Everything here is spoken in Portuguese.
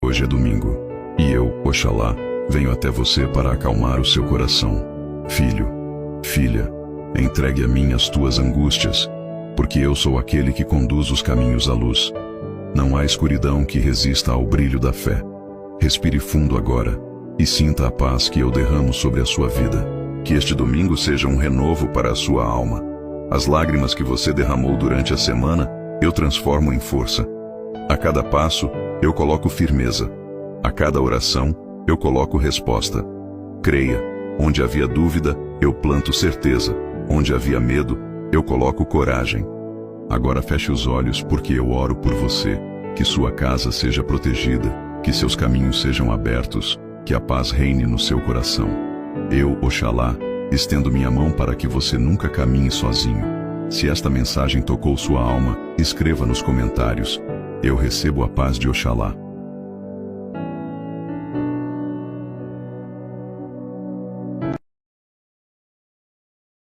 Hoje é domingo, e eu, Oxalá, venho até você para acalmar o seu coração. Filho, filha, entregue a mim as tuas angústias, porque eu sou aquele que conduz os caminhos à luz. Não há escuridão que resista ao brilho da fé. Respire fundo agora, e sinta a paz que eu derramo sobre a sua vida. Que este domingo seja um renovo para a sua alma. As lágrimas que você derramou durante a semana, eu transformo em força. A cada passo, eu coloco firmeza. A cada oração, eu coloco resposta. Creia, onde havia dúvida, eu planto certeza. Onde havia medo, eu coloco coragem. Agora feche os olhos porque eu oro por você. Que sua casa seja protegida, que seus caminhos sejam abertos, que a paz reine no seu coração. Eu, Oxalá, estendo minha mão para que você nunca caminhe sozinho. Se esta mensagem tocou sua alma, escreva nos comentários. Eu recebo a paz de Oxalá.